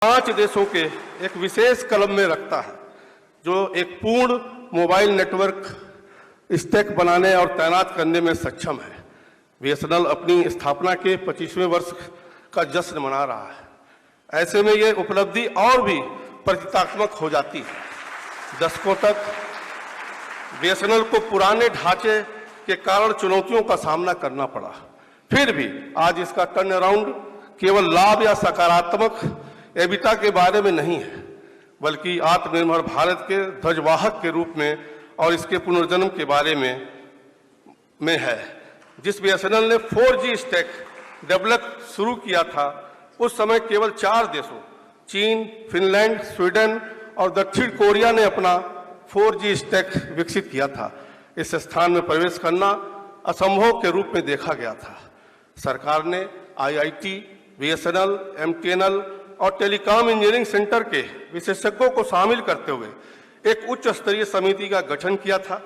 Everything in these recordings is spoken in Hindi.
5 देशों के एक विशेष कलम में रखता है, जो एक पूर्ण मोबाइल नेटवर्क स्टैक बनाने और तैनात करने में सक्षम है। बीएसएनएल अपनी स्थापना के 25वें वर्ष का जश्न मना रहा है। ऐसे में ये उपलब्धि और भी प्रतीकात्मक हो जाती है। दशकों तक बीएसएनएल को पुराने ढांचे के कारण चुनौतियों का सामना करना पड़ा, फिर भी आज इसका टर्न अराउंड केवल लाभ या सकारात्मक एबिटा के बारे में नहीं है, बल्कि आत्मनिर्भर भारत के ध्वजवाहक के रूप में और इसके पुनर्जन्म के बारे में है। जिस बीएसएनएल ने 4G स्टैक डेवलप शुरू किया था, उस समय केवल 4 देशों चीन, फिनलैंड, स्वीडन और दक्षिण कोरिया ने अपना 4G स्टैक विकसित किया था। इस स्थान में प्रवेश करना असंभव के रूप में देखा गया था। सरकार ने आईआईटी, बीएसएनएल, एमटीएनएल और टेलीकॉम इंजीनियरिंग सेंटर के विशेषज्ञों को शामिल करते हुए एक उच्च स्तरीय समिति का गठन किया था।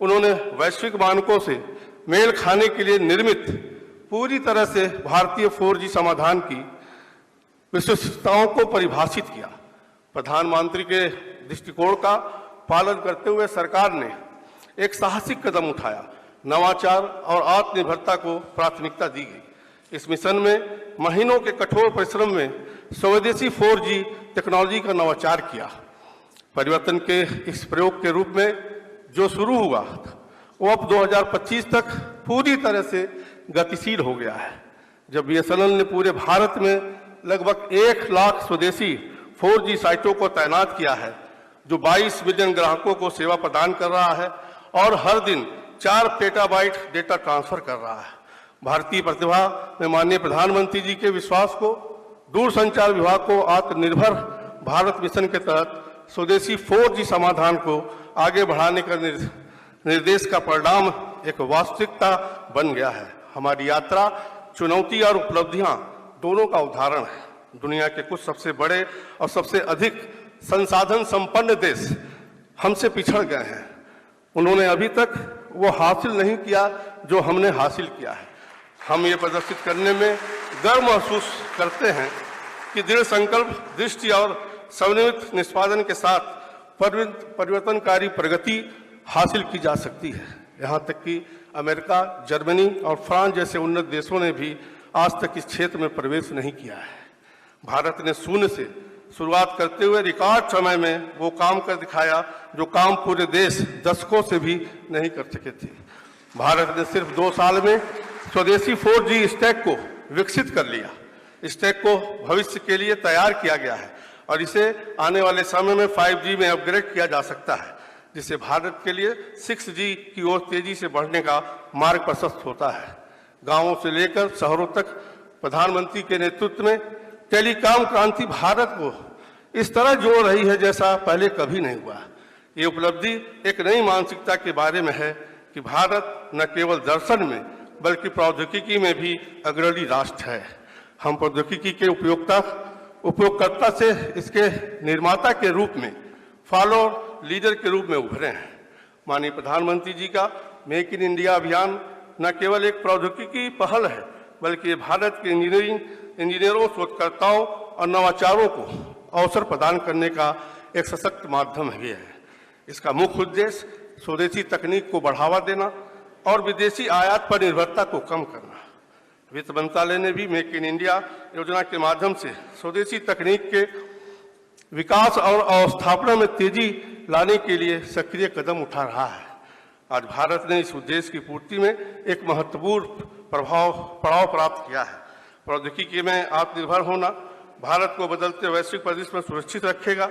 उन्होंने वैश्विक मानकों से मेल खाने के लिए निर्मित पूरी तरह से भारतीय 4G समाधान की विशिष्टताओं को परिभाषित किया। प्रधानमंत्री के दृष्टिकोण का पालन करते हुए सरकार ने एक साहसिक कदम उठाया। नवाचार और आत्मनिर्भरता को प्राथमिकता दी गई। इस मिशन में महीनों के कठोर परिश्रम में स्वदेशी 4G टेक्नोलॉजी का नवाचार किया। परिवर्तन के इस प्रयोग के रूप में जो शुरू हुआ, वो अब 2025 तक पूरी तरह से गतिशील हो गया है। जब बीएसएनएल ने पूरे भारत में लगभग 1 लाख स्वदेशी 4G साइटों को तैनात किया है, जो 22 मिलियन ग्राहकों को सेवा प्रदान कर रहा है और हर दिन 4 पेटाबाइट डेटा ट्रांसफर कर रहा है। भारतीय प्रतिभा में माननीय प्रधानमंत्री जी के विश्वास को, दूरसंचार विभाग को आत्मनिर्भर भारत मिशन के तहत स्वदेशी 4G समाधान को आगे बढ़ाने का निर्देश का परिणाम एक वास्तविकता बन गया है। हमारी यात्रा चुनौती और उपलब्धियां दोनों का उदाहरण है। दुनिया के कुछ सबसे बड़े और सबसे अधिक संसाधन संपन्न देश हमसे पिछड़ गए हैं। उन्होंने अभी तक वो हासिल नहीं किया जो हमने हासिल किया है। हम ये प्रदर्शित करने में गर्व महसूस करते हैं कि दृढ़ संकल्प, दृष्टि और समन्वित निष्पादन के साथ परिवर्तनकारी प्रगति हासिल की जा सकती है। यहाँ तक कि अमेरिका, जर्मनी और फ्रांस जैसे उन्नत देशों ने भी आज तक इस क्षेत्र में प्रवेश नहीं किया है। भारत ने शून्य से शुरुआत करते हुए रिकॉर्ड समय में वो काम कर दिखाया जो काम पूरे देश दशकों से भी नहीं कर सके थे। भारत ने सिर्फ 2 साल में स्वदेशी 4G स्टैक को विकसित कर लिया। स्टैक को भविष्य के लिए तैयार किया गया है और इसे आने वाले समय में 5G में अपग्रेड किया जा सकता है, जिससे भारत के लिए 6G की ओर तेजी से बढ़ने का मार्ग प्रशस्त होता है। गांवों से लेकर शहरों तक प्रधानमंत्री के नेतृत्व में टेलीकॉम क्रांति भारत को इस तरह जोड़ रही है जैसा पहले कभी नहीं हुआ। ये उपलब्धि एक नई मानसिकता के बारे में है कि भारत न केवल दर्शन में बल्कि प्रौद्योगिकी में भी अग्रणी राष्ट्र है। हम प्रौद्योगिकी के उपयोगकर्ता से इसके निर्माता के रूप में, फॉलोअर लीडर के रूप में उभरे हैं। माननीय प्रधानमंत्री जी का मेक इन इंडिया अभियान न केवल एक प्रौद्योगिकी पहल है, बल्कि भारत के इंजीनियरों, शोधकर्ताओं और नवाचारों को अवसर प्रदान करने का एक सशक्त माध्यम है। इसका मुख्य उद्देश्य स्वदेशी तकनीक को बढ़ावा देना और विदेशी आयात पर निर्भरता को कम करना। वित्त मंत्रालय ने भी मेक इन इंडिया योजना के माध्यम से स्वदेशी तकनीक के विकास और अवस्थापना में तेजी लाने के लिए सक्रिय कदम उठा रहा है। आज भारत ने इस उद्देश्य की पूर्ति में एक महत्वपूर्ण पड़ाव प्राप्त किया है। प्रौद्योगिकी में आत्मनिर्भर होना भारत को बदलते वैश्विक परिदृश्य में सुरक्षित रखेगा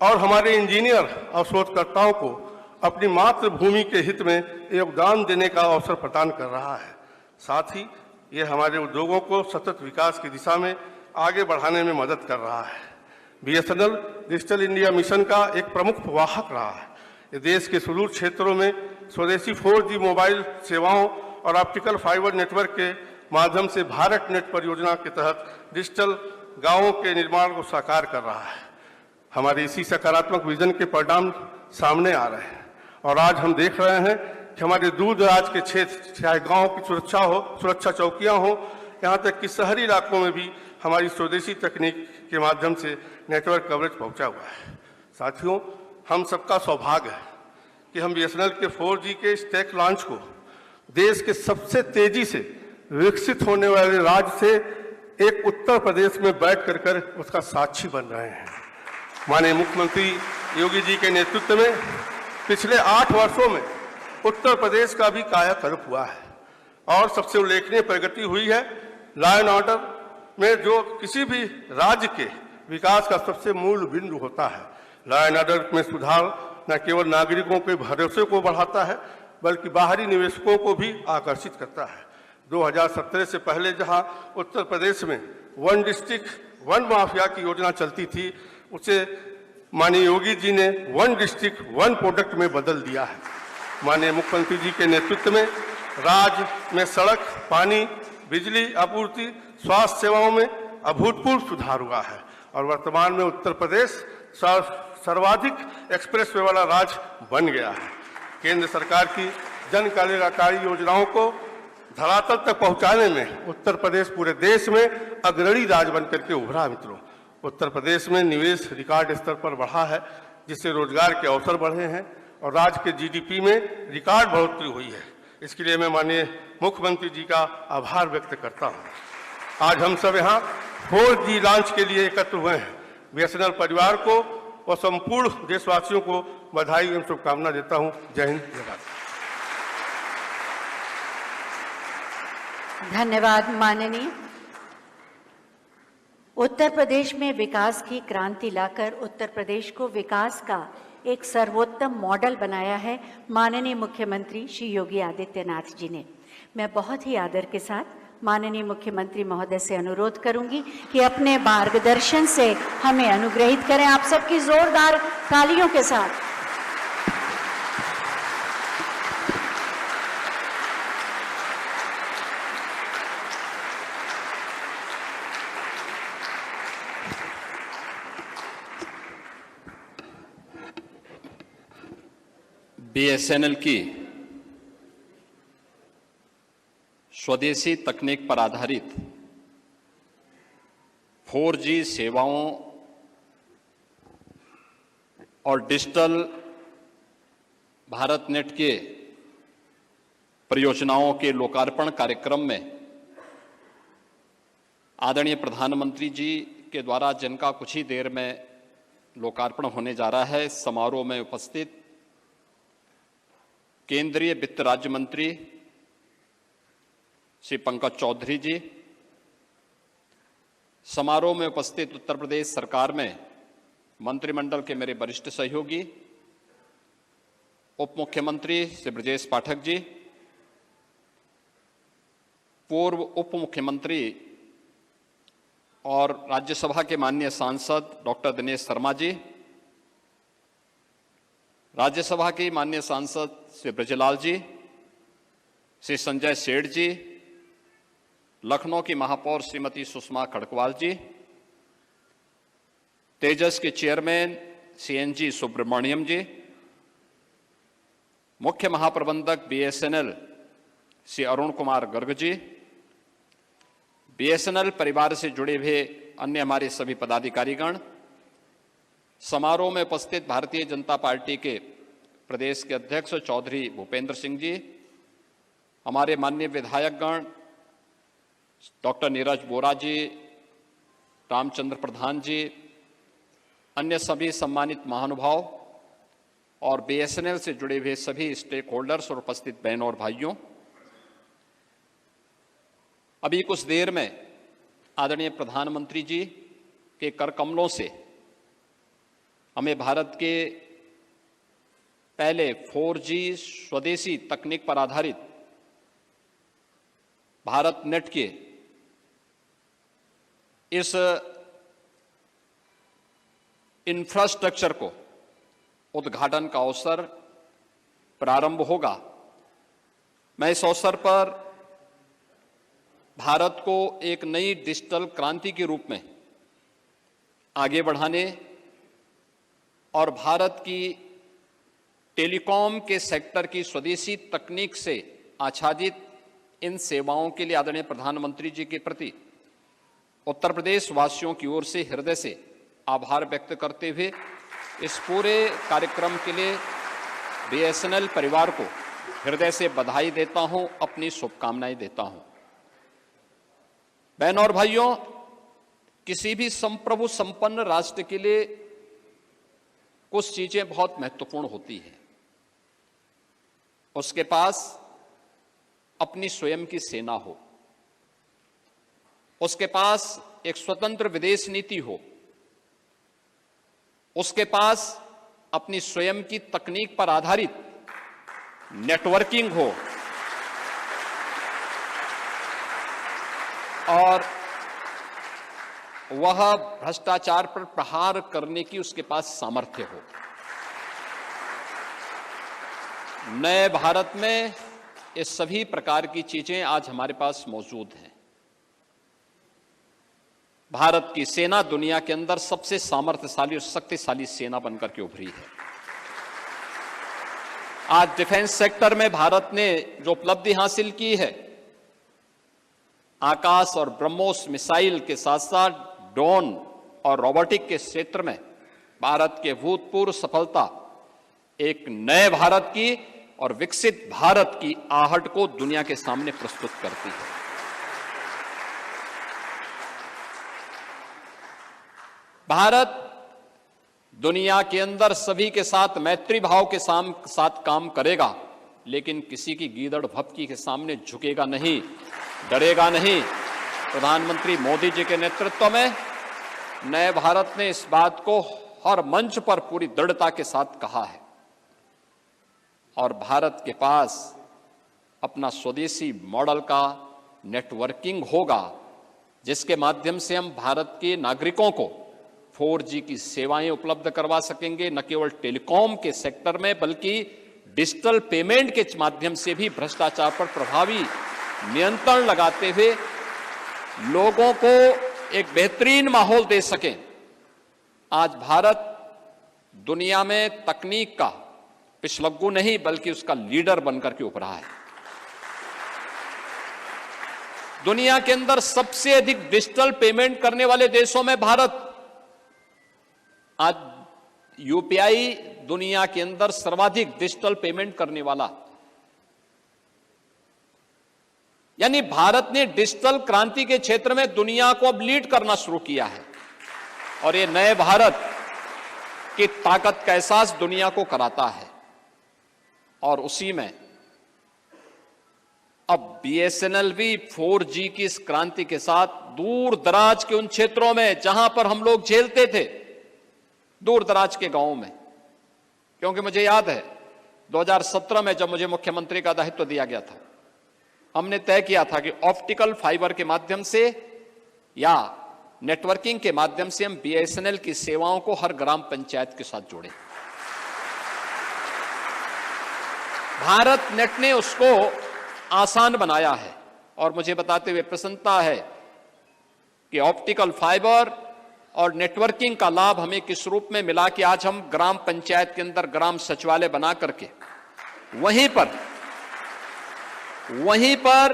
और हमारे इंजीनियर और शोधकर्ताओं को अपनी मातृभूमि के हित में योगदान देने का अवसर प्रदान कर रहा है। साथ ही ये हमारे उद्योगों को सतत विकास की दिशा में आगे बढ़ाने में मदद कर रहा है। बीएसएनएल डिजिटल इंडिया मिशन का एक प्रमुख वाहक रहा है। ये देश के सुदूर क्षेत्रों में स्वदेशी 4G मोबाइल सेवाओं और ऑप्टिकल फाइबर नेटवर्क के माध्यम से भारत नेट परियोजना के तहत डिजिटल गांवों के निर्माण को साकार कर रहा है। हमारे इसी सकारात्मक विजन के परिणाम सामने आ रहे हैं और आज हम देख रहे हैं कि हमारे दूर दराज के क्षेत्र, चाहे गांव की सुरक्षा हो, सुरक्षा चौकियां हो, यहाँ तक कि शहरी इलाकों में भी हमारी स्वदेशी तकनीक के माध्यम से नेटवर्क कवरेज पहुंचा हुआ है। साथियों, हम सबका सौभाग्य है कि हम BSNL के 4G के स्टैक लॉन्च को देश के सबसे तेजी से विकसित होने वाले राज्य से एक उत्तर प्रदेश में बैठ कर उसका साक्षी बन रहे हैं। माननीय मुख्यमंत्री योगी जी के नेतृत्व में पिछले 8 वर्षों में उत्तर प्रदेश का भी कायाकल्प हुआ है और सबसे उल्लेखनीय प्रगति हुई है लॉ एंड ऑर्डर में, जो किसी भी राज्य के विकास का सबसे मूल बिंदु होता है। लॉ एंड ऑर्डर में सुधार न केवल नागरिकों के भरोसे को बढ़ाता है बल्कि बाहरी निवेशकों को भी आकर्षित करता है। 2017 से पहले जहां उत्तर प्रदेश में वन डिस्ट्रिक्ट वन माफिया की योजना चलती थी, उसे माननीय योगी जी ने वन डिस्ट्रिक्ट वन प्रोडक्ट में बदल दिया है। माननीय मुख्यमंत्री जी के नेतृत्व में राज्य में सड़क, पानी, बिजली आपूर्ति, स्वास्थ्य सेवाओं में अभूतपूर्व सुधार हुआ है और वर्तमान में उत्तर प्रदेश सर्वाधिक एक्सप्रेस वे वाला राज्य बन गया है। केंद्र सरकार की जन कल्याणकारी योजनाओं को धरातल तक पहुंचाने में उत्तर प्रदेश पूरे देश में अग्रणी राज्य बनकर के उभरा। मित्रों, उत्तर प्रदेश में निवेश रिकॉर्ड स्तर पर बढ़ा है, जिससे रोजगार के अवसर बढ़े हैं और राज्य के GDP में रिकॉर्ड बढ़ोतरी हुई है। इसके लिए मैं माननीय मुख्यमंत्री जी का आभार व्यक्त करता हूं। आज हम सब यहाँ 4G लॉन्च के लिए एकत्र हुए हैं। BSNL परिवार को और संपूर्ण देशवासियों को बधाई एवं शुभकामना देता हूं। जय हिंद, जय भारत। धन्यवाद माननीय। उत्तर प्रदेश में विकास की क्रांति लाकर उत्तर प्रदेश को विकास का एक सर्वोत्तम मॉडल बनाया है माननीय मुख्यमंत्री श्री योगी आदित्यनाथ जी ने। मैं बहुत ही आदर के साथ माननीय मुख्यमंत्री महोदय से अनुरोध करूंगी कि अपने मार्गदर्शन से हमें अनुग्रहित करें। आप सबकी जोरदार तालियों के साथ। BSNL की स्वदेशी तकनीक पर आधारित 4G सेवाओं और डिजिटल भारत नेट के परियोजनाओं के लोकार्पण कार्यक्रम में आदरणीय प्रधानमंत्री जी के द्वारा, जिनका कुछ ही देर में लोकार्पण होने जा रहा है, इस समारोह में उपस्थित केंद्रीय वित्त राज्य मंत्री श्री पंकज चौधरी जी, समारोह में उपस्थित उत्तर प्रदेश सरकार में मंत्रिमंडल के मेरे वरिष्ठ सहयोगी, उप मुख्यमंत्री श्री ब्रजेश पाठक जी, पूर्व उप मुख्यमंत्री और राज्यसभा के माननीय सांसद डॉक्टर दिनेश शर्मा जी, राज्यसभा के माननीय सांसद श्री ब्रजलाल जी, श्री संजय सेठ जी, लखनऊ की महापौर श्रीमती सुषमा खड़कवाल जी, तेजस के चेयरमैन CNG सुब्रमण्यम जी, मुख्य महाप्रबंधक BSNL श्री अरुण कुमार गर्ग जी, BSNL परिवार से जुड़े हुए अन्य हमारे सभी पदाधिकारीगण, समारोह में उपस्थित भारतीय जनता पार्टी के प्रदेश के अध्यक्ष चौधरी भूपेंद्र सिंह जी, हमारे माननीय विधायकगण डॉक्टर नीरज बोरा जी, रामचंद्र प्रधान जी, अन्य सभी सम्मानित महानुभाव और BSNL से जुड़े हुए सभी स्टेक होल्डर्स और उपस्थित बहनों और भाइयों, अभी कुछ देर में आदरणीय प्रधानमंत्री जी के कर कमलों से हमें भारत के पहले 4G स्वदेशी तकनीक पर आधारित भारत नेट के इस इंफ्रास्ट्रक्चर को उद्घाटन का अवसर प्रारंभ होगा। मैं इस अवसर पर भारत को एक नई डिजिटल क्रांति के रूप में आगे बढ़ाने और भारत की टेलीकॉम के सेक्टर की स्वदेशी तकनीक से आच्छादित इन सेवाओं के लिए आदरणीय प्रधानमंत्री जी के प्रति उत्तर प्रदेश वासियों की ओर से हृदय से आभार व्यक्त करते हुए इस पूरे कार्यक्रम के लिए बीएसएनएल परिवार को हृदय से बधाई देता हूं, अपनी शुभकामनाएं देता हूं। बहनों और भाइयों, किसी भी संप्रभु संपन्न राष्ट्र के लिए कुछ चीजें बहुत महत्वपूर्ण होती हैं। उसके पास अपनी स्वयं की सेना हो, उसके पास एक स्वतंत्र विदेश नीति हो, उसके पास अपनी स्वयं की तकनीक पर आधारित नेटवर्किंग हो और वह भ्रष्टाचार पर प्रहार करने की उसके पास सामर्थ्य हो। नए भारत में ये सभी प्रकार की चीजें आज हमारे पास मौजूद हैं। भारत की सेना दुनिया के अंदर सबसे सामर्थ्यशाली और शक्तिशाली सेना बनकर के उभरी है। आज डिफेंस सेक्टर में भारत ने जो उपलब्धि हासिल की है, आकाश और ब्रह्मोस मिसाइल के साथ साथ ड्रोन और रोबोटिक के क्षेत्र में भारत के भूतपूर्व सफलता एक नए भारत की और विकसित भारत की आहट को दुनिया के सामने प्रस्तुत करती है। भारत दुनिया के अंदर सभी के साथ मैत्री भाव के साथ काम करेगा, लेकिन किसी की गीदड़ भपकी के सामने झुकेगा नहीं, डरेगा नहीं। प्रधानमंत्री मोदी जी के नेतृत्व में नए भारत ने इस बात को हर मंच पर पूरी दृढ़ता के साथ कहा है और भारत के पास अपना स्वदेशी मॉडल का नेटवर्किंग होगा, जिसके माध्यम से हम भारत के नागरिकों को 4G की सेवाएं उपलब्ध करवा सकेंगे। न केवल टेलीकॉम के सेक्टर में बल्कि डिजिटल पेमेंट के माध्यम से भी भ्रष्टाचार पर प्रभावी नियंत्रण लगाते हुए लोगों को एक बेहतरीन माहौल दे सकें। आज भारत दुनिया में तकनीक का पिछलग्गू नहीं बल्कि उसका लीडर बनकर के उभरा है। दुनिया के अंदर सबसे अधिक डिजिटल पेमेंट करने वाले देशों में भारत, आज यूपीआई दुनिया के अंदर सर्वाधिक डिजिटल पेमेंट करने वाला, यानी भारत ने डिजिटल क्रांति के क्षेत्र में दुनिया को अब लीड करना शुरू किया है और ये नए भारत की ताकत का एहसास दुनिया को कराता है। और उसी में अब बीएसएनएल भी 4G की इस क्रांति के साथ दूर दराज के उन क्षेत्रों में जहां पर हम लोग झेलते थे, दूर दराज के गांवों में, क्योंकि मुझे याद है 2017 में जब मुझे मुख्यमंत्री का दायित्व दिया गया था, हमने तय किया था कि ऑप्टिकल फाइबर के माध्यम से या नेटवर्किंग के माध्यम से हम बीएसएनएल की सेवाओं को हर ग्राम पंचायत के साथ जोड़ें। भारत नेट ने उसको आसान बनाया है और मुझे बताते हुए प्रसन्नता है कि ऑप्टिकल फाइबर और नेटवर्किंग का लाभ हमें किस रूप में मिला कि आज हम ग्राम पंचायत के अंदर ग्राम सचिवालय बना करके वहीं पर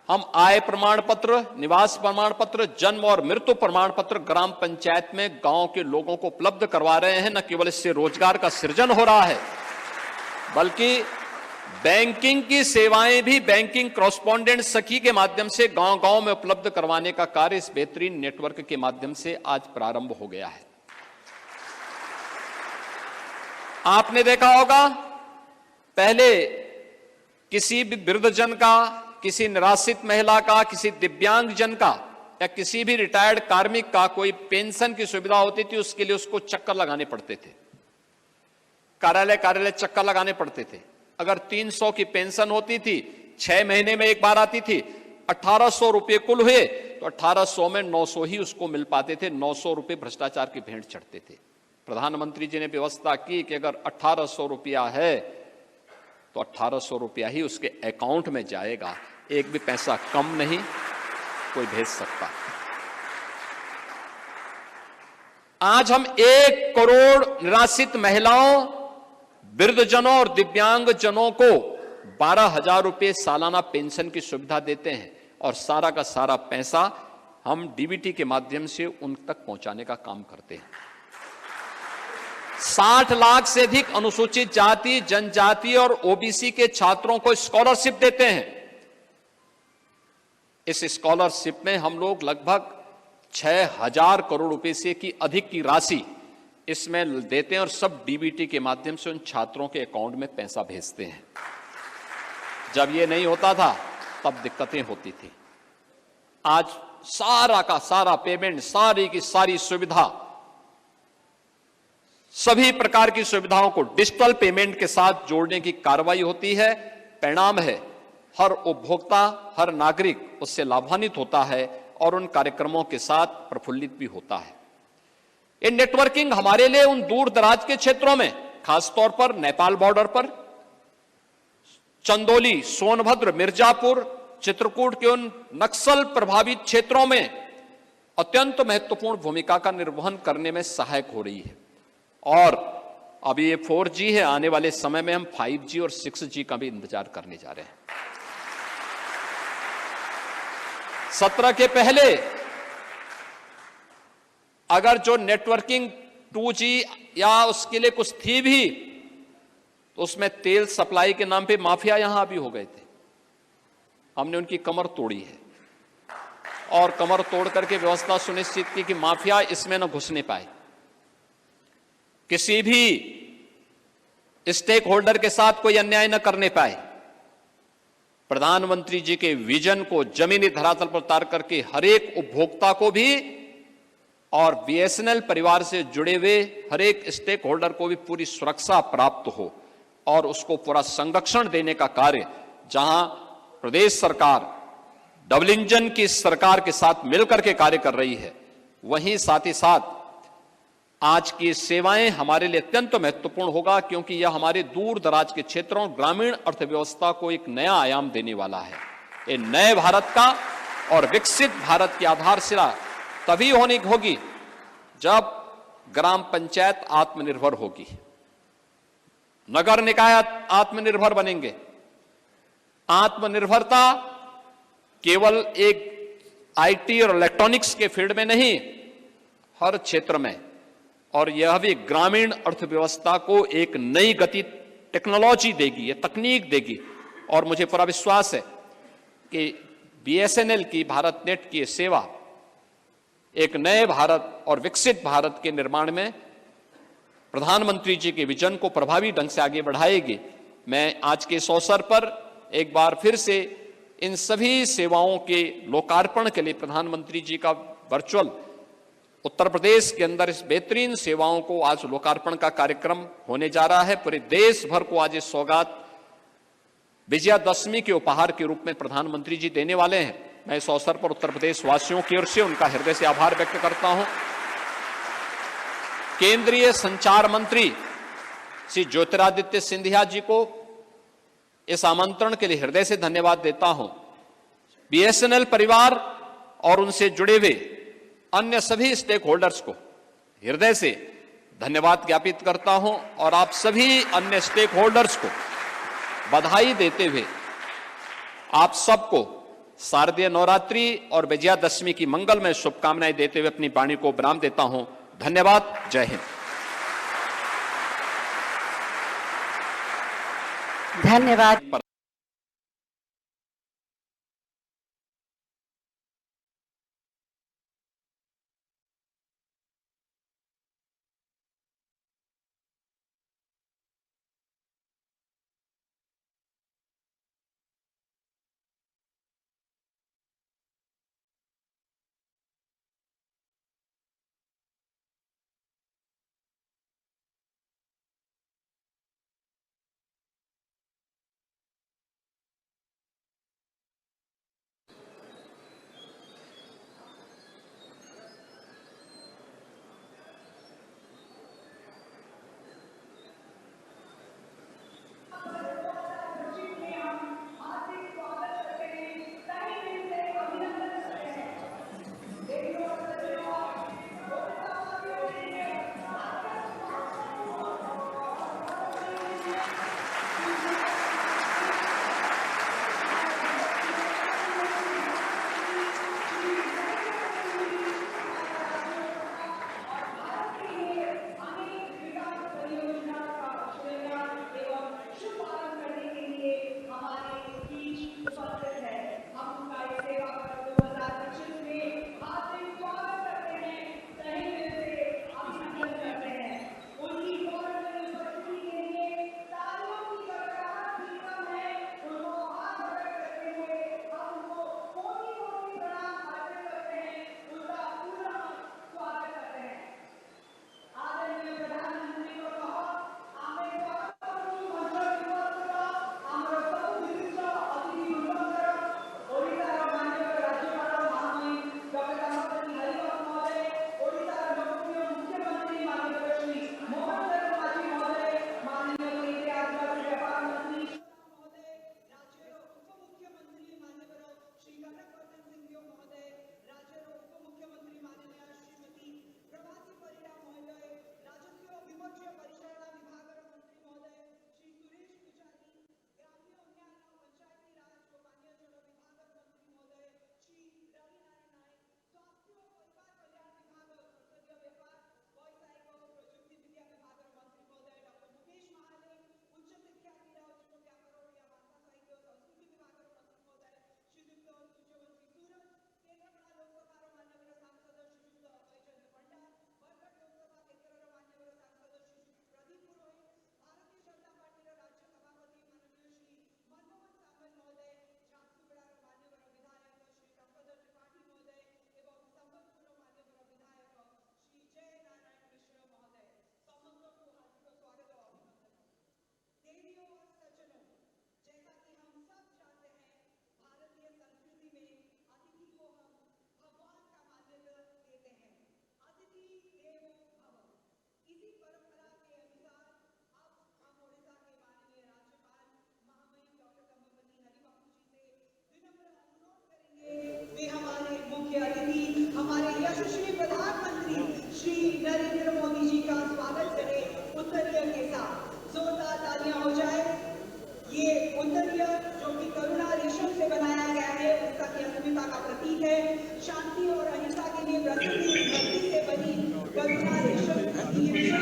हम आय प्रमाण पत्र, निवास प्रमाण पत्र, जन्म और मृत्यु प्रमाण पत्र ग्राम पंचायत में गांव के लोगों को उपलब्ध करवा रहे हैं। न केवल इससे रोजगार का सृजन हो रहा है बल्कि बैंकिंग की सेवाएं भी बैंकिंग कॉरेस्पॉन्डेंट सखी के माध्यम से गांव-गांव में उपलब्ध करवाने का कार्य इस बेहतरीन नेटवर्क के माध्यम से आज प्रारंभ हो गया है। आपने देखा होगा पहले किसी भी वृद्धजन का, किसी निराश्रित महिला का, किसी दिव्यांग जन का या किसी भी रिटायर्ड कार्मिक का कोई पेंशन की सुविधा होती थी, उसके लिए उसको चक्कर लगाने पड़ते थे, कार्यालय चक्कर लगाने पड़ते थे। अगर 300 की पेंशन होती थी, 6 महीने में एक बार आती थी, 1800 रुपए कुल हुए तो 1800 में 900 ही उसको मिल पाते थे। 900 रुपए भ्रष्टाचार की भेंट चढ़ते थे। प्रधानमंत्री जी ने व्यवस्था की कि अगर 1800 रुपया है तो 1800 रुपया ही उसके अकाउंट में जाएगा, एक भी पैसा कम नहीं कोई भेज सकता। आज हम 1 करोड़ निराश्रित महिलाओं, वृद्धजनों और दिव्यांग जनों को 12,000 रुपए सालाना पेंशन की सुविधा देते हैं और सारा का सारा पैसा हम डीबीटी के माध्यम से उन तक पहुंचाने का काम करते हैं। 60 लाख से अधिक अनुसूचित जाति, जनजाति और ओबीसी के छात्रों को स्कॉलरशिप देते हैं। इस स्कॉलरशिप में हम लोग लगभग 6,000 करोड़ रुपए से की अधिक की राशि इसमें देते हैं और सब डीबीटी के माध्यम से उन छात्रों के अकाउंट में पैसा भेजते हैं। जब ये नहीं होता था तब दिक्कतें होती थी। आज सारा का सारा पेमेंट, सारी की सारी सुविधा, सभी प्रकार की सुविधाओं को डिजिटल पेमेंट के साथ जोड़ने की कार्रवाई होती है। परिणाम है हर उपभोक्ता, हर नागरिक उससे लाभान्वित होता है और उन कार्यक्रमों के साथ प्रफुल्लित भी होता है। ये नेटवर्किंग हमारे लिए उन दूर दराज के क्षेत्रों में, खासतौर पर नेपाल बॉर्डर पर, चंदौली, सोनभद्र, मिर्जापुर, चित्रकूट के उन नक्सल प्रभावित क्षेत्रों में अत्यंत महत्वपूर्ण भूमिका का निर्वहन करने में सहायक हो रही है। और अभी ये 4G है, आने वाले समय में हम 5G और 6G का भी इंतजार करने जा रहे हैं। 17 के पहले अगर जो नेटवर्किंग 2G या उसके लिए कुछ थी भी, तो उसमें तेल सप्लाई के नाम पे माफिया यहां भी हो गए थे। हमने उनकी कमर तोड़ी है और कमर तोड़ करके व्यवस्था सुनिश्चित की कि माफिया इसमें न घुसने पाए। किसी भी स्टेक होल्डर के साथ कोई अन्याय न करने पाए। प्रधानमंत्री जी के विजन को जमीनी धरातल पर उतार करके हर एक उपभोक्ता को भी और बीएसएनएल परिवार से जुड़े हुए हर एक स्टेक होल्डर को भी पूरी सुरक्षा प्राप्त हो और उसको पूरा संरक्षण देने का कार्य, जहां प्रदेश सरकार डबल इंजन की सरकार के साथ मिलकर के कार्य कर रही है, वहीं साथ ही साथ आज की सेवाएं हमारे लिए अत्यंत महत्वपूर्ण होगा, क्योंकि यह हमारे दूर दराज के क्षेत्रों, ग्रामीण अर्थव्यवस्था को एक नया आयाम देने वाला है। ये नए भारत का और विकसित भारत की आधारशिला तभी होनी होगी जब ग्राम पंचायत आत्मनिर्भर होगी, नगर निकाय आत्मनिर्भर बनेंगे। आत्मनिर्भरता केवल एक आईटी और इलेक्ट्रॉनिक्स के फील्ड में नहीं, हर क्षेत्र में, और यह भी ग्रामीण अर्थव्यवस्था को एक नई गति टेक्नोलॉजी देगी, ये तकनीक देगी। और मुझे पूरा विश्वास है कि बीएसएनएल की, भारत नेट की सेवा एक नए भारत और विकसित भारत के निर्माण में प्रधानमंत्री जी के विजन को प्रभावी ढंग से आगे बढ़ाएगी। मैं आज के इस अवसर पर एक बार फिर से इन सभी सेवाओं के लोकार्पण के लिए प्रधानमंत्री जी का वर्चुअल उत्तर प्रदेश के अंदर इस बेहतरीन सेवाओं को आज लोकार्पण का कार्यक्रम होने जा रहा है। पूरे देश भर को आज इस सौगात विजयादशमी के उपहार के रूप में प्रधानमंत्री जी देने वाले हैं। मैं इस अवसर पर उत्तर प्रदेश वासियों की ओर से उनका हृदय से आभार व्यक्त करता हूं। केंद्रीय संचार मंत्री श्री ज्योतिरादित्य सिंधिया जी को इस आमंत्रण के लिए हृदय से धन्यवाद देता हूं। बीएसएनएल परिवार और उनसे जुड़े हुए अन्य सभी स्टेक होल्डर्स को हृदय से धन्यवाद ज्ञापित करता हूं और आप सभी अन्य स्टेक होल्डर्स को बधाई देते हुए आप सबको शारदीय नवरात्रि और विजयादशमी की मंगलमय शुभकामनाएं देते हुए अपनी वाणी को विराम देता हूं। धन्यवाद। जय हिंद। धन्यवाद।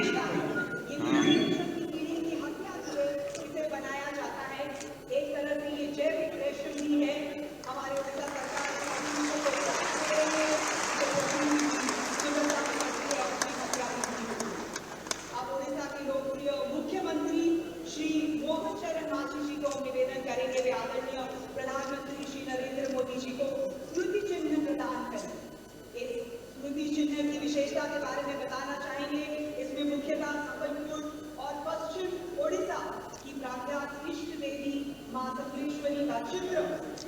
रिश्ता है। ये जनरेशन की पीढ़ी की हत्या से इसे बनाया जाता है। एक तरह से ये जैविक रेशम भी है। हमारे उड़ीसा सरकार अब उड़ीसा के लोकप्रिय मुख्यमंत्री श्री मोहन चरण मांझी जी को निवेदन करेंगे वे आदरणीय प्रधानमंत्री श्री नरेंद्र मोदी जी को स्मृति चिन्ह प्रदान करें। इस स्मृति चिन्ह की विशेषता के बारे में बताना चाहेंगे। इसमें मुख्यतः संबलपुर और पश्चिम ओडिशा की प्राख्यात इष्ट देवी मां संबलेश्वरी का चित्र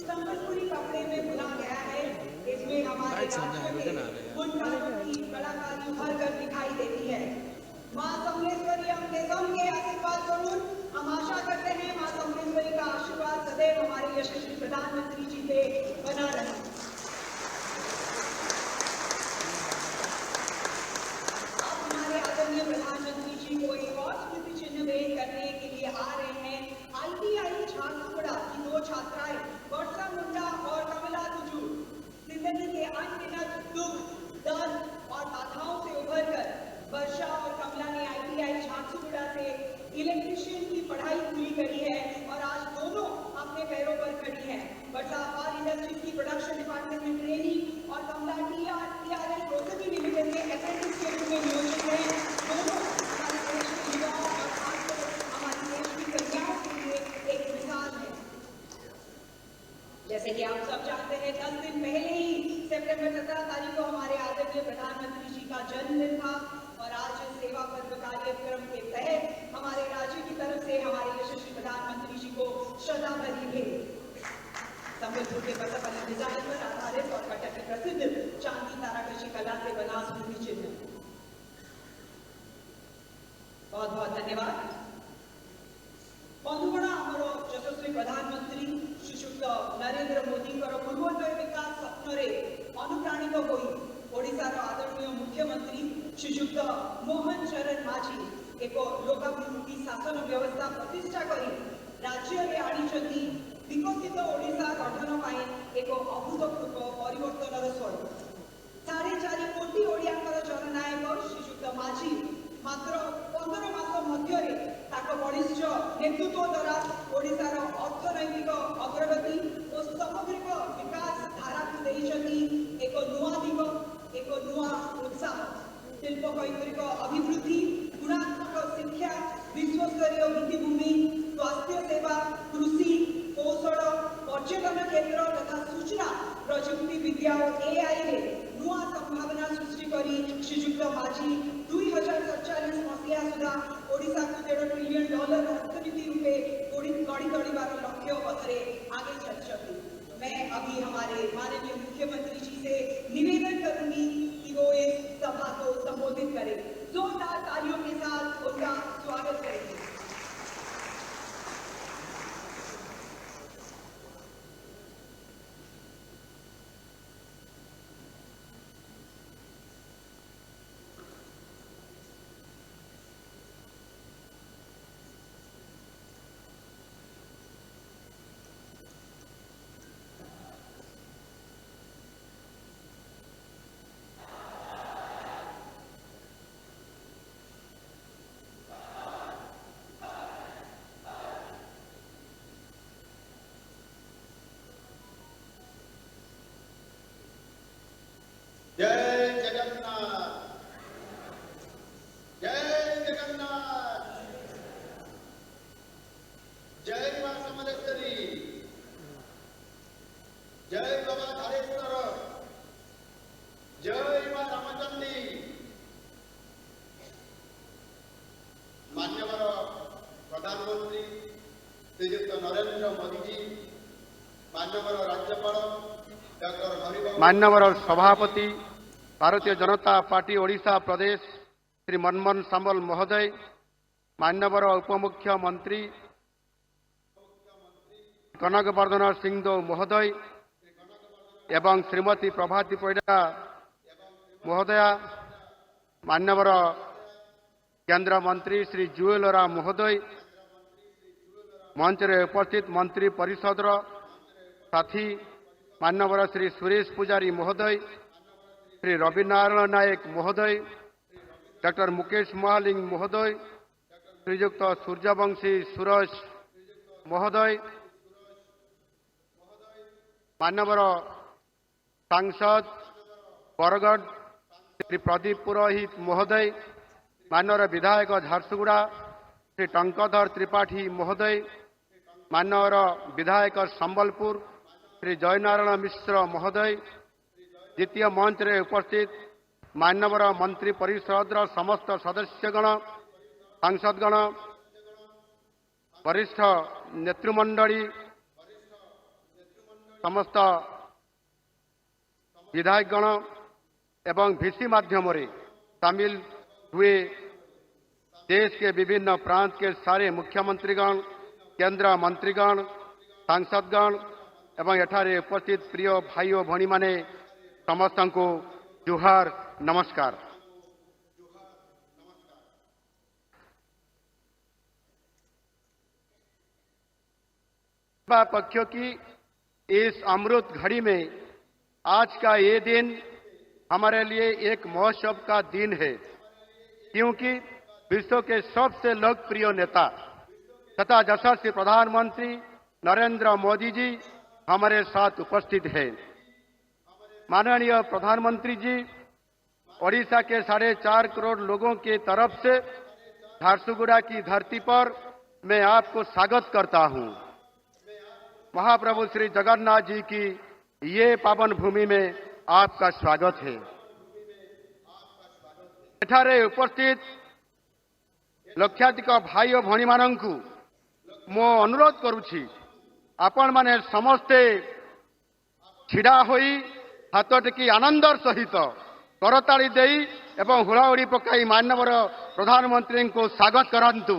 संबलपुरी कपड़े में बुना गया है। इसमें हमारे राज्य में बुनकारों की कलाकारी उभर कर दिखाई देती है। मां संबलेश्वरी हमके सबके आशीर्वाद करूं। हम आशा करते हैं मां संबलेश्वरी का आशीर्वाद सदैव हमारे यशस्वी प्रधानमंत्री जी पे बना रहे। अब हमारे आदरणीय प्रधानमंत्री जी को एक और स्मृति चिन्ह भेंट करने के लिए आ रहे हैं। ITI झारसुगुड़ा की 2 छात्राएं वर्षा मुंडा और कमला तुजू जिंदगी के अनगिनत दुख, दर्द और बाधाओं से उभर कर वर्षा और कमला ने ITI झारसुगुड़ा से इलेक्ट्रिशियन की पढ़ाई पूरी करी है और आज दोनों अपने पैरों पर खड़ी हैं। वर्षा पावर इंडस्ट्रीज की प्रोडक्शन डिपार्टमेंट में ट्रेनिंग और कमला TRL प्रोसेसिंग लिमिटेड में अप्रेंटिस के रूप में नियोजित है। दोनों हमारे देश के युवाओं और खासकर हमारे देश की कन्याओं के लिए एक मिसाल है। जैसे कि आप सब जानते हैं 10 दिन पहले ही सितंबर 17 तारीख को हमारे आदरणीय प्रधानमंत्री जी का जन्मदिन था और आज सेवा पर्व कार्यक्रम के तहत हमारे राज्य की तरफ से हमारे यशस्वी प्रधानमंत्री जी को श्रद्धांजलि भेंट। संबलपुर के बल्लभ डिजाइन पर आधारित और कटक के प्रसिद्ध चांदी ताराकशी कला से बना स्मृति चिन्ह। बहुत बहुत धन्यवाद। बंधुगण आमर यशस्वी प्रधानमंत्री श्रीयुक्त नरेंद्र मोदी पूर्वोदय विकास स्वप्न अनुप्राणित होई ओडिशार आदरणीय मुख्यमंत्री श्रीयुक्त मोहन चरण मांझी एक लोकाभिमुखी शासन व्यवस्था प्रतिष्ठा करी राज्य में आनी विकसित ओडिशा गठन पाई एक अभूतपूर्व परिवर्तन स्वर। 4.5 कोटी ओडियांकर जननायक श्रीयुक्त मांझी मात्र 15 मास मध्य बलिष्ठ नेतृत्व द्वारा ओडिशार अर्थनैतिक अग्रगति और सामग्रिक विकास धारा को एक नुआ दिग एक नुआ उत्साह शिल्प कैंद्रिक अभिवृद्धि गुणात्मक शिक्षा विश्वस्तरीय भित्तिभूमि स्वास्थ्य सेवा कृषि कौशल पर्यटन क्षेत्र तथा सूचना प्रजुक्ति विद्या और AI रे नुआ संभावना सृष्टि करी श्रीयुक्त मांझी 2047 मसीहा सुधा ओडिशा को $1.5 ट्रिलियन अर्थनीति रूपे गढ़ी तोड़ार लक्ष्य पथरे आगे चलती। मैं अभी हमारे माननीय मुख्यमंत्री जी से निवेदन करूंगी कि वो इस सभा को संबोधित करें। जोरदार तालियों के साथ उनका स्वागत करेंगे। जय जगन्नाथ, जय जगन्नाथ, जय मां समलेश्वरी, जय बाबा धारेश्वर, जय मां रामचंदी। मान्यवर प्रधानमंत्री श्रीयुक्त नरेंद्र मोदी जी, मान्यवर राज्यपाल डॉक्टर हरिबाबू, मान्यवर सभापति भारतीय जनता पार्टी ओडिशा प्रदेश श्री मनमोहन सामल महोदय, मान्यवर उपमुख्यमंत्री कनकवर्धन सिंहदेव महोदय एवं श्रीमती प्रभाती परिडा महोदया, मान्यवर केंद्र मंत्री श्री जुएल राम महोदय, मंच रे उपस्थित मंत्री परिषद साथी मान्यवर श्री सुरेश पुजारी महोदय, श्री रविनारायण नायक महोदय, डॉक्टर मुकेश महालिंग महोदय, श्रीयुक्त सूर्यवंशी सुरेश महोदय, मानवर सांसद बरगढ़ श्री प्रदीप पुरोहित महोदय, मानवर विधायक झारसुगुड़ा श्री टंकधर त्रिपाठी महोदय, मानवर विधायक संबलपुर श्री जयनारायण मिश्र महोदय, द्वितीय मंच रे उपस्थित मानवर मंत्री परिषद समस्त सदस्यगण, सांसदगण, वरिष्ठ नेतृमंडली, समस्त विधायकगण एवं भिसी माध्यम रे शामिल हुए देश के विभिन्न प्रांत के सारे मुख्यमंत्रीगण, केंद्र मंत्रीगण, सांसदगण एवं एठारे उपस्थित प्रिय भाई और भणी माने समस्त को जुहार नमस्कार। पक्षों की इस अमृत घड़ी में आज का ये दिन हमारे लिए एक महोत्सव का दिन है, क्योंकि विश्व के सबसे लोकप्रिय नेता तथा यशस्वी प्रधानमंत्री नरेंद्र मोदी जी हमारे साथ उपस्थित हैं। माननीय प्रधानमंत्री जी, ओडिशा के 4.5 करोड़ लोगों की तरफ से झारसुगुड़ा की धरती पर मैं आपको स्वागत करता हूं। महाप्रभु श्री जगन्नाथ जी की ये पावन भूमि में आपका स्वागत है। एठारे उपस्थित लक्षाधिक भाई और भणी मानंकु मो अनुरोध करुछि, आपण माने समस्ते छिड़ा होई हाथ टेकी आनंदर सहित करताली देई एवं हुड़ाहुड़ी पकाई माननीय प्रधानमंत्री को स्वागत करंतु।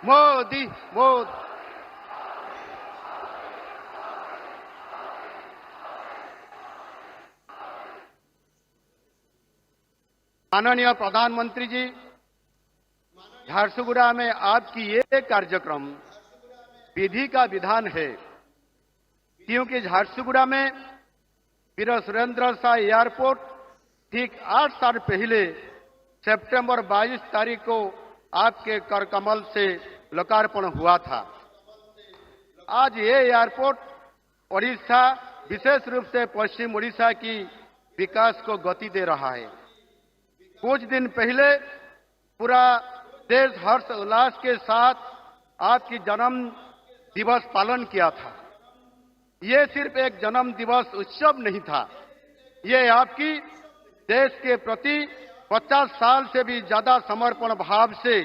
मोदी मोदी। माननीय प्रधानमंत्री जी, झारसुगुड़ा में आपकी ये कार्यक्रम विधि का विधान है, क्योंकि झारसुगुड़ा में वीर सुरेंद्र शाह एयरपोर्ट ठीक 8 साल पहले सितंबर 22 तारीख को आपके कर कमल से लोकार्पण हुआ था। आज ये एयरपोर्ट ओडिशा, विशेष रूप से पश्चिम ओडिशा की विकास को गति दे रहा है। कुछ दिन पहले पूरा देश हर्ष उल्लास के साथ आपकी जन्म दिवस पालन किया था। ये सिर्फ एक जन्म दिवस उत्सव नहीं था, ये आपकी देश के प्रति 50 साल से भी ज्यादा समर्पण भाव से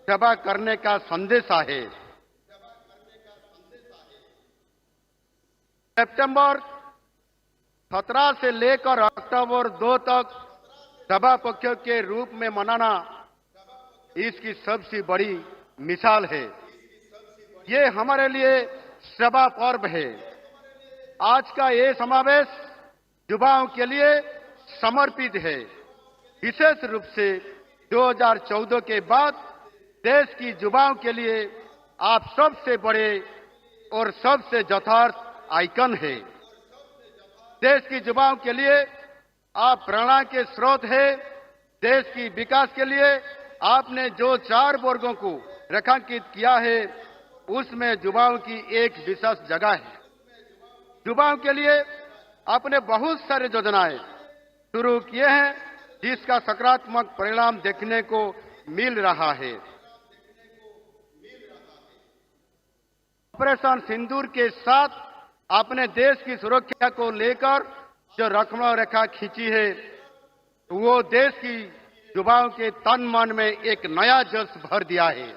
सेवा करने का संदेश है। सितंबर 17 से लेकर अक्टूबर 2 तक सभा पक्षों के रूप में मनाना इसकी सबसे बड़ी मिसाल है। ये हमारे लिए सभा पर्व है। आज का ये समावेश युवाओं के लिए समर्पित है। विशेष रूप से 2014 के बाद देश की युवाओं के लिए आप सबसे बड़े और सबसे यथार्थ आइकन है। देश की युवाओं के लिए आप प्रेरणा के स्रोत है। देश की विकास के लिए आपने जो 4 वर्गों को रेखांकित किया है, उसमें युवाओं की एक विशेष जगह है। युवाओं के लिए आपने बहुत सारे योजनाएं शुरू किए हैं, जिसका सकारात्मक परिणाम देखने को मिल रहा है। ऑपरेशन सिंदूर के साथ आपने देश की सुरक्षा को लेकर जो लक्ष्मण रेखा खींची है, वो देश की युवाओं के तन मन में एक नया जोश भर दिया है।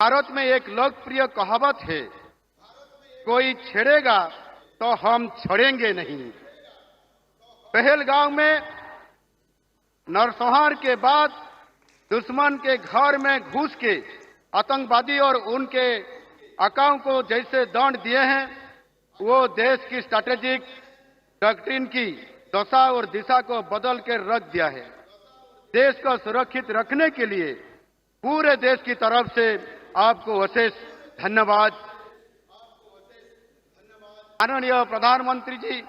भारत में एक लोकप्रिय कहावत है, कोई छेड़ेगा तो हम छोड़ेंगे नहीं। पहलगांव में नरसंहार के बाद दुश्मन के घर में घुस के आतंकवादी और उनके आकाओं को जैसे दंड दिए हैं, वो देश की स्ट्रैटेजिक डॉक्ट्रिन की दशा और दिशा को बदल के रख दिया है। देश को सुरक्षित रखने के लिए पूरे देश की तरफ से आपको अशेष धन्यवाद। माननीय प्रधानमंत्री जी,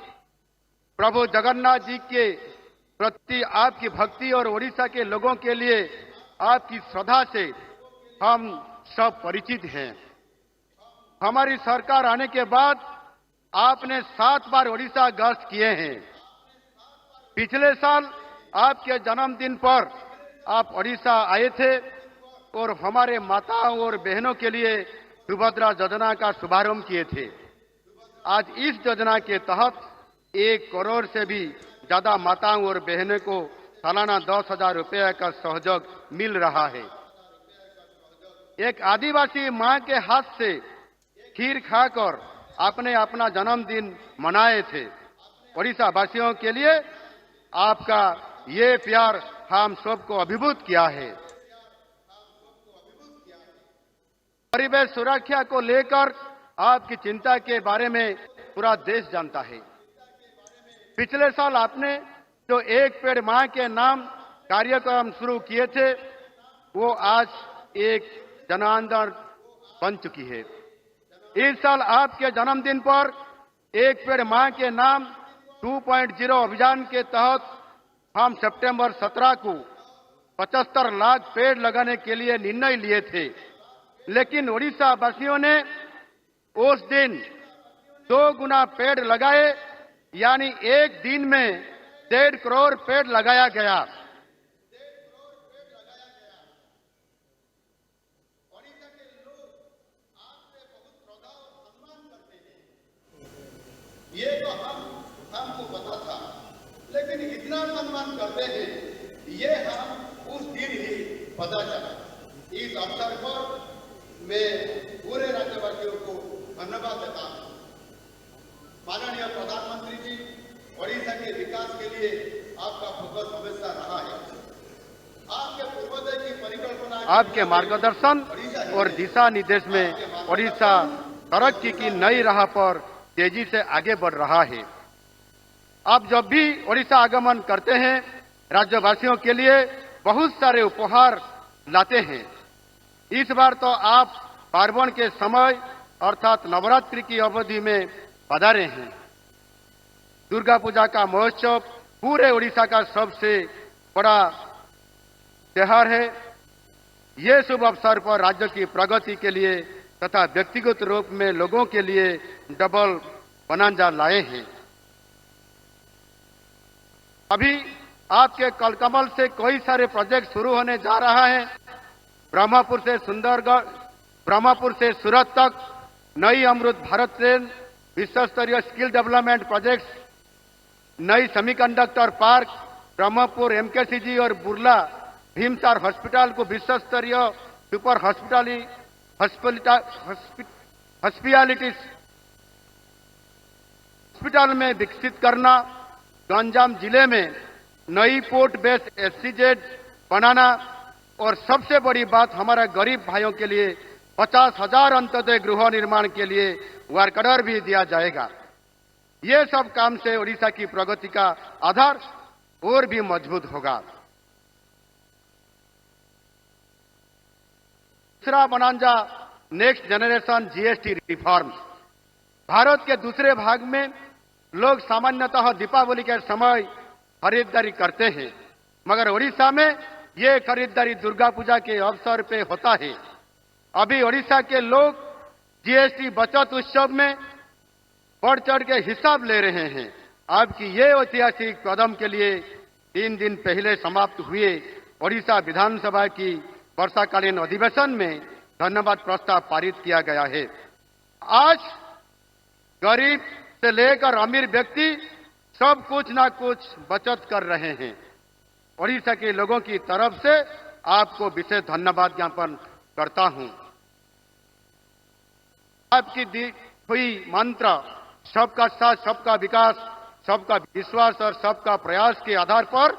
प्रभु जगन्नाथ जी के प्रति आपकी भक्ति और ओडिशा के लोगों के लिए आपकी श्रद्धा से हम सब परिचित हैं। हमारी सरकार आने के बाद आपने 7 बार ओडिशा गश्त किए हैं। पिछले साल आपके जन्मदिन पर आप ओडिशा आए थे और हमारे माताओं और बहनों के लिए सुभद्रा योजना का शुभारंभ किए थे। आज इस योजना के तहत 1 करोड़ से भी ज्यादा माताओं और बहनों को सालाना 10,000 रुपये का सहयोग मिल रहा है। एक आदिवासी मां के हाथ से खीर खाकर आपने अपना जन्मदिन मनाए थे। ओडिशा वासियों के लिए आपका ये प्यार हम सबको अभिभूत किया है। परिवेश सुरक्षा को लेकर आपकी चिंता के बारे में पूरा देश जानता है। पिछले साल आपने जो 1 पेड़ मां के नाम कार्यक्रम शुरू किए थे, वो आज एक जन आंदोलन बन चुकी है। इस साल आपके जन्मदिन पर 1 पेड़ मां के नाम 2.0 अभियान के तहत हम सितंबर 17 को 75 लाख पेड़ लगाने के लिए निर्णय लिए थे, लेकिन ओडिशा वासियों ने उस दिन 2 गुना पेड़ लगाए, यानी एक दिन में 1.5 करोड़ पेड़ लगाया गया। ये तो हमको पता था, लेकिन इतना सम्मान करते हैं ये हम उस दिन ही पता चला। इस अवसर पर मैं पूरे राज्यवासियों को धन्यवाद देता हूं। माननीय प्रधानमंत्री जी, ओडिशा के विकास के लिए आपका फोकस हमेशा रहा है। आपके पूर्वोदय की परिकल्पना, आपके मार्गदर्शन और दिशा निर्देश में ओडिशा तरक्की की नई राह पर तेजी से आगे बढ़ रहा है। आप जब भी ओडिशा आगमन करते हैं, राज्यवासियों के लिए बहुत सारे उपहार लाते हैं। इस बार तो आप पार्वण के समय अर्थात नवरात्रि की अवधि में पधारे हैं। दुर्गा पूजा का महोत्सव पूरे ओडिशा का सबसे बड़ा त्योहार है। ये शुभ अवसर पर राज्य की प्रगति के लिए तथा व्यक्तिगत रूप में लोगों के लिए डबल बनांजा लाए हैं। अभी आपके कलकमल से कई सारे प्रोजेक्ट शुरू होने जा रहा है। ब्रह्मपुर से सुंदरगढ़, ब्रह्मपुर से सूरत तक नई अमृत भारत ट्रेन, विश्व स्तरीय स्किल डेवलपमेंट प्रोजेक्ट्स, नई सेमीकंडक्टर पार्क, ब्रह्मपुर एमकेसीजी और बुर्ला भीमसार हॉस्पिटल को विश्व स्तरीय सुपर हॉस्पिटल में विकसित करना, गंजाम जिले में नई पोर्ट बेस SCZ बनाना और सबसे बड़ी बात हमारे गरीब भाइयों के लिए 50,000 अंत्योदय गृह निर्माण के लिए वर्क ऑर्डर भी दिया जाएगा। ये सब काम से ओडिशा की प्रगति का आधार और भी मजबूत होगा। दूसरा bonanza next generation GST reforms. Bharat के दूसरे भाग में लोग सामान्यतः दीपावली के समय खरीदारी करते हैं, मगर ओडिशा में ये खरीदारी दुर्गा पूजा के अवसर पे होता है। अभी ओडिशा के लोग GST बचत उत्सव में बढ़ चढ़ के हिसाब ले रहे हैं। आपकी ये ऐतिहासिक कदम के लिए 3 दिन पहले समाप्त हुए ओडिशा विधानसभा की वर्षाकालीन अधिवेशन में धन्यवाद प्रस्ताव पारित किया गया है। आज गरीब से लेकर अमीर व्यक्ति सब कुछ ना कुछ बचत कर रहे हैं। ओडिशा के लोगों की तरफ से आपको विशेष धन्यवाद ज्ञापन करता हूं। आपकी दी हुई मंत्र सबका साथ, सबका विकास, सबका विश्वास और सबका प्रयास के आधार पर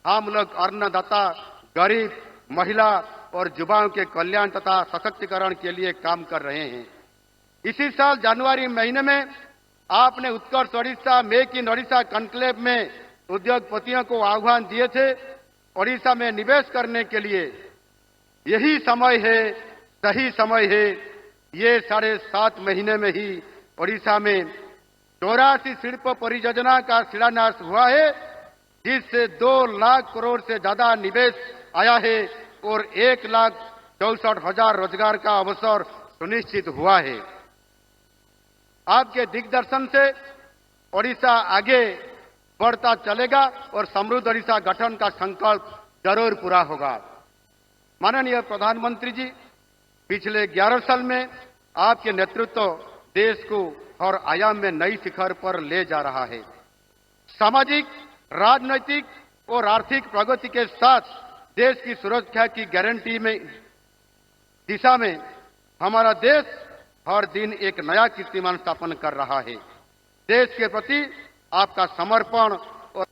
हम लोग अन्नदाता, गरीब, महिला और युवाओं के कल्याण तथा सशक्तिकरण के लिए काम कर रहे हैं। इसी साल जनवरी महीने में आपने Utkarsh Odisha make in Odisha conclave में उद्योगपतियों को आह्वान दिए थे ओडिशा में निवेश करने के लिए। यही समय है, सही समय है। ये 7.5 महीने में ही ओडिशा में 84 शिल्प परियोजना का शिलान्यास हुआ है, जिससे 2 लाख करोड़ से ज्यादा निवेश आया है और 1,64,000 रोजगार का अवसर सुनिश्चित हुआ है। आपके दिग्दर्शन से ओडिशा आगे बढ़ता चलेगा और समृद्ध ओडिशा गठन का संकल्प जरूर पूरा होगा। माननीय प्रधानमंत्री जी, पिछले 11 साल में आपके नेतृत्व देश को हर आयाम में नई शिखर पर ले जा रहा है। सामाजिक, राजनैतिक और आर्थिक प्रगति के साथ देश की सुरक्षा की गारंटी में दिशा में हमारा देश हर दिन एक नया कीर्तिमान स्थापन कर रहा है। देश के प्रति आपका समर्पण और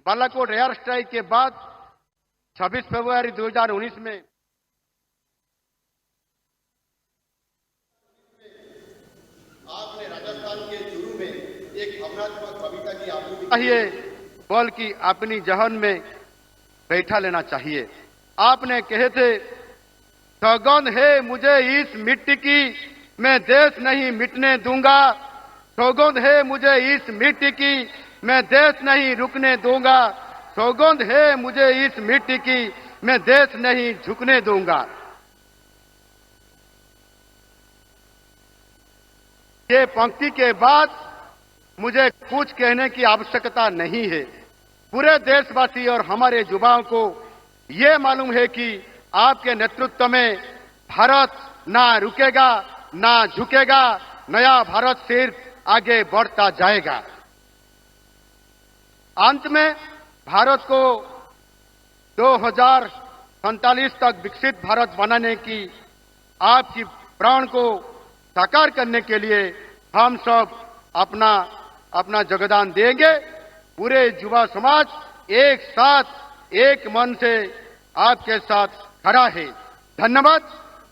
बालाकोट एयर स्ट्राइक के बाद 26 फरवरी 2019 में आपने राजस्थान के चूरू में एक भावनात्मक कविता की आपूर्ति चाहिए, बल्कि अपनी जहन में बैठा लेना चाहिए। आपने कहे थे, सौगंध है मुझे इस मिट्टी की, मैं देश नहीं मिटने दूंगा। सौगंध है मुझे इस मिट्टी की, मैं देश नहीं रुकने दूंगा। सौगंध है मुझे इस मिट्टी की, मैं देश नहीं झुकने दूंगा। ये पंक्ति के बाद मुझे कुछ कहने की आवश्यकता नहीं है। पूरे देशवासी और हमारे युवाओं को ये मालूम है कि आपके नेतृत्व में भारत ना रुकेगा, ना झुकेगा। नया भारत सिर्फ आगे बढ़ता जाएगा। अंत में भारत को 2047 तक विकसित भारत बनाने की आपकी प्रण को साकार करने के लिए हम सब अपना योगदान देंगे। पूरे युवा समाज एक साथ एक मन से आपके साथ खड़ा है। धन्यवाद।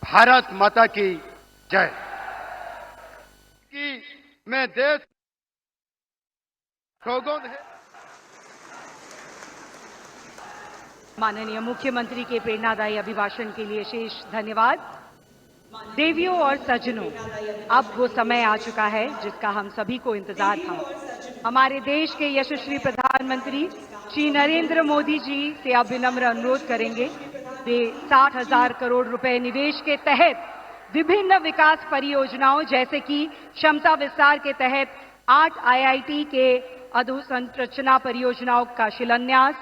भारत माता की जय। कि मैं देश सौगंध है। माननीय मुख्यमंत्री के प्रेरणादायी अभिभाषण के लिए शेष धन्यवाद। देवियों और सज्जनों, अब वो समय आ चुका है जिसका हम सभी को इंतजार था। हमारे देश के यशस्वी प्रधानमंत्री श्री नरेंद्र मोदी जी से अब विनम्र अनुरोध करेंगे, वे 60,000 करोड़ रुपए निवेश के तहत विभिन्न विकास परियोजनाओं जैसे कि क्षमता विस्तार के तहत 8 IIT के अधोसंरचना परियोजनाओं का शिलान्यास,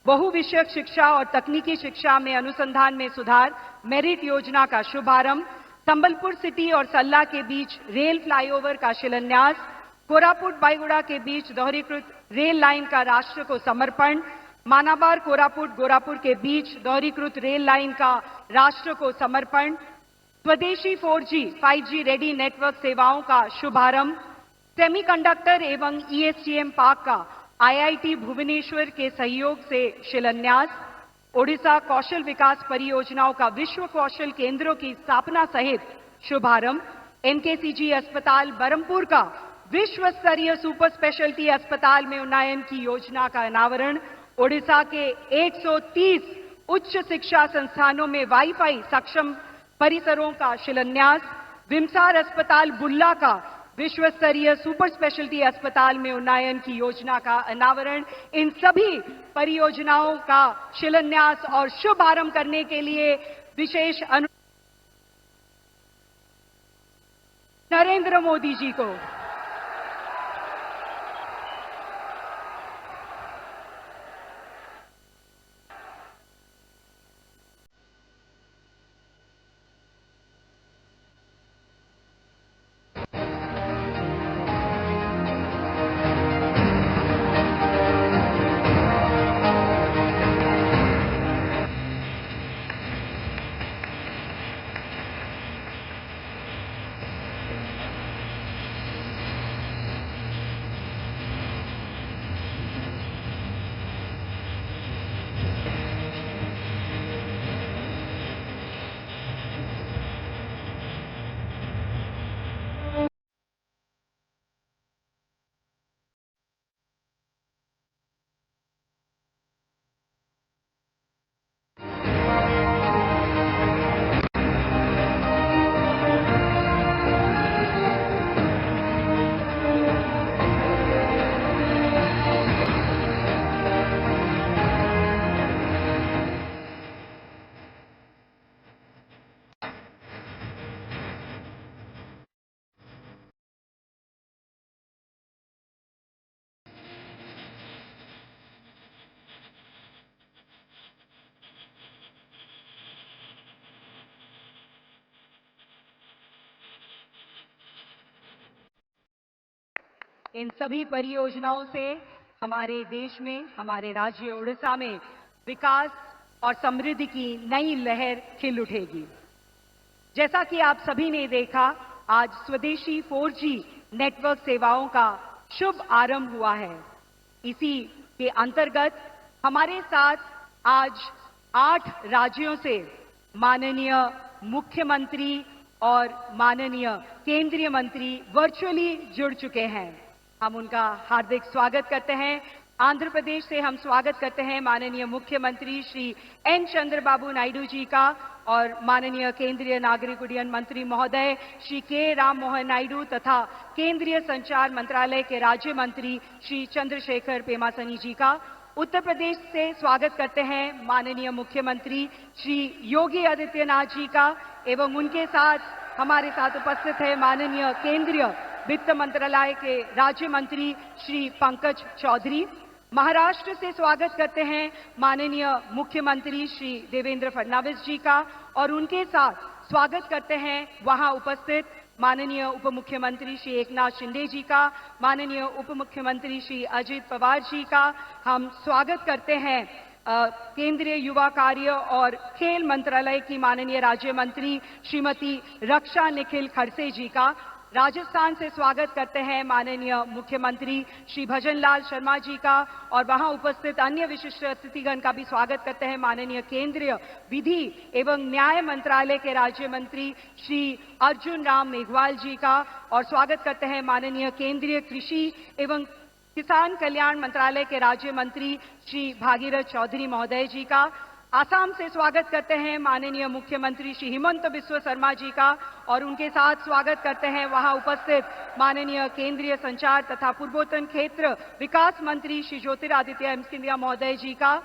बहुविषयक शिक्षा और तकनीकी शिक्षा में अनुसंधान में सुधार मेरिट योजना का शुभारंभ, संबलपुर सिटी और सल्ला के बीच रेल फ्लाईओवर का शिलान्यास, कोरापुट बाईगुड़ा के बीच दोहरीकृत रेल लाइन का राष्ट्र को समर्पण, मानाबार कोरापुट गोरापुर के बीच दोहरीकृत रेल लाइन का राष्ट्र को समर्पण, स्वदेशी 4G 5G रेडी नेटवर्क सेवाओं का शुभारंभ, सेमीकंडक्टर एवं ESTM पार्क का IIT भुवनेश्वर के सहयोग से शिलान्यास, ओडिशा कौशल विकास परियोजनाओं का विश्व कौशल केंद्रों की स्थापना सहित शुभारंभ, NKCG अस्पताल बरमपुर का विश्व स्तरीय सुपर स्पेशलिटी अस्पताल में उन्नयन की योजना का अनावरण, ओडिशा के 130 उच्च शिक्षा संस्थानों में वाईफाई सक्षम परिसरों का शिलान्यास, विमसार अस्पताल बुल्ला का विश्व स्तरीय सुपर स्पेशलिटी अस्पताल में उन्नयन की योजना का अनावरण। इन सभी परियोजनाओं का शिलान्यास और शुभारंभ करने के लिए विशेष नरेंद्र मोदी जी को इन सभी परियोजनाओं से हमारे देश में, हमारे राज्य उड़ीसा में विकास और समृद्धि की नई लहर खिल उठेगी। जैसा कि आप सभी ने देखा, आज स्वदेशी 4G नेटवर्क सेवाओं का शुभ आरंभ हुआ है। इसी के अंतर्गत हमारे साथ आज 8 राज्यों से माननीय मुख्यमंत्री और माननीय केंद्रीय मंत्री वर्चुअली जुड़ चुके हैं। हम उनका हार्दिक स्वागत करते हैं। आंध्र प्रदेश से हम स्वागत करते हैं माननीय मुख्यमंत्री श्री एन चंद्रबाबू नायडू जी का और माननीय केंद्रीय नागरिक उड्डयन मंत्री महोदय श्री के राम मोहन नायडू तथा केंद्रीय संचार मंत्रालय के राज्य मंत्री श्री चंद्रशेखर पेमासनी जी का। उत्तर प्रदेश से स्वागत करते हैं माननीय मुख्यमंत्री श्री योगी आदित्यनाथ जी का एवं उनके साथ हमारे साथ उपस्थित है माननीय केंद्रीय वित्त मंत्रालय के राज्य मंत्री श्री पंकज चौधरी। महाराष्ट्र से स्वागत करते हैं माननीय मुख्यमंत्री श्री देवेंद्र फडणवीस जी का और उनके साथ स्वागत करते हैं वहां उपस्थित माननीय उप मुख्यमंत्री श्री एकनाथ शिंदे जी का, माननीय उप मुख्यमंत्री श्री अजित पवार जी का। हम स्वागत करते हैं केंद्रीय युवा कार्य और खेल मंत्रालय की माननीय राज्य मंत्री श्रीमती रक्षा निखिल खड़से जी का। राजस्थान से स्वागत करते हैं माननीय मुख्यमंत्री श्री भजन लाल शर्मा जी का और वहां उपस्थित अन्य विशिष्ट अतिथिगण का भी स्वागत करते हैं माननीय केंद्रीय विधि एवं न्याय मंत्रालय के राज्य मंत्री श्री अर्जुन राम मेघवाल जी का और स्वागत करते हैं माननीय केंद्रीय कृषि एवं किसान कल्याण मंत्रालय के राज्य मंत्री श्री भागीरथ चौधरी महोदय जी का। आसाम से स्वागत करते हैं माननीय मुख्यमंत्री श्री हिमंत बिस्वा शर्मा जी का और उनके साथ स्वागत करते हैं वहां उपस्थित माननीय केंद्रीय संचार तथा पूर्वोत्तर क्षेत्र विकास मंत्री श्री ज्योतिरादित्य सिंधिया महोदय जी का।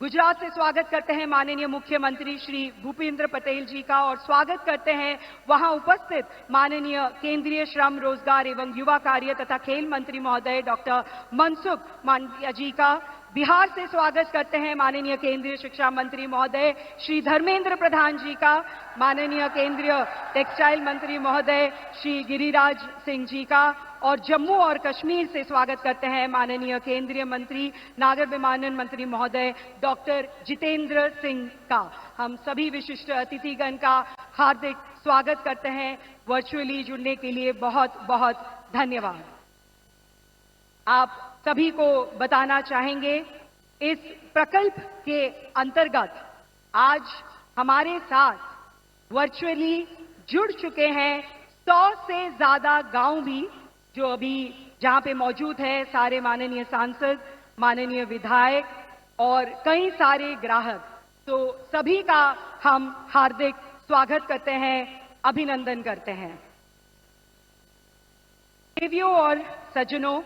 गुजरात से स्वागत करते हैं माननीय मुख्यमंत्री श्री भूपेंद्र पटेल जी का और स्वागत करते हैं वहां उपस्थित माननीय केंद्रीय श्रम रोजगार एवं युवा कार्य तथा खेल मंत्री महोदय डॉक्टर मनसुख मांडविया जी का। बिहार से स्वागत करते हैं माननीय केंद्रीय शिक्षा मंत्री महोदय श्री धर्मेंद्र प्रधान जी का, माननीय केंद्रीय टेक्सटाइल मंत्री महोदय श्री गिरिराज सिंह जी का और जम्मू और कश्मीर से स्वागत करते हैं माननीय केंद्रीय मंत्री नागर विमानन मंत्री महोदय डॉक्टर जितेंद्र सिंह का। हम सभी विशिष्ट अतिथिगण का हार्दिक स्वागत करते हैं। वर्चुअली जुड़ने के लिए बहुत बहुत धन्यवाद। आप सभी को बताना चाहेंगे, इस प्रकल्प के अंतर्गत आज हमारे साथ वर्चुअली जुड़ चुके हैं 100 से ज्यादा गांव भी जो अभी जहां पे मौजूद है, सारे माननीय सांसद, माननीय विधायक और कई सारे ग्राहक। तो सभी का हम हार्दिक स्वागत करते हैं, अभिनंदन करते हैं। देवियों और सज्जनों,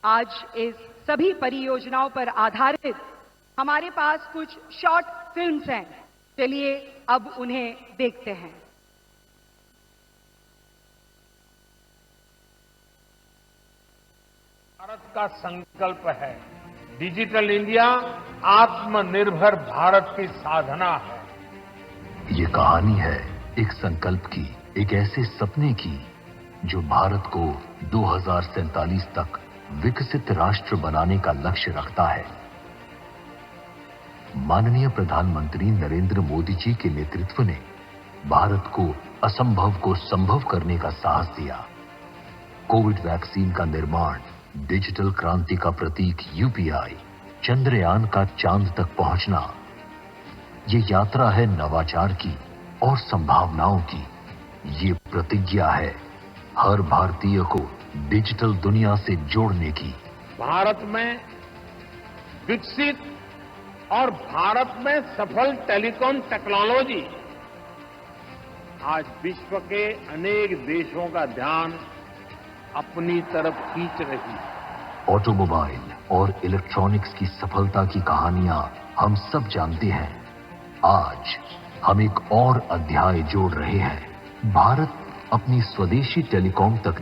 आज इस सभी परियोजनाओं पर आधारित हमारे पास कुछ शॉर्ट फिल्म्स हैं। चलिए अब उन्हें देखते हैं। भारत का संकल्प है, डिजिटल इंडिया आत्मनिर्भर भारत की साधना है। ये कहानी है एक संकल्प की, एक ऐसे सपने की जो भारत को 2047 तक विकसित राष्ट्र बनाने का लक्ष्य रखता है। माननीय प्रधानमंत्री नरेंद्र मोदी जी के नेतृत्व ने भारत को असंभव को संभव करने का साहस दिया। कोविड वैक्सीन का निर्माण, डिजिटल क्रांति का प्रतीक यूपीआई, चंद्रयान का चांद तक पहुंचना, ये यात्रा है नवाचार की और संभावनाओं की। ये प्रतिज्ञा है हर भारतीय को डिजिटल दुनिया से जोड़ने की। भारत में विकसित और भारत में सफल टेलीकॉम टेक्नोलॉजी आज विश्व के अनेक देशों का ध्यान अपनी तरफ खींच रही है। ऑटोमोबाइल और इलेक्ट्रॉनिक्स की सफलता की कहानियां हम सब जानते हैं। आज हम एक और अध्याय जोड़ रहे हैं। भारत अपनी स्वदेशी टेलीकॉम तकनीक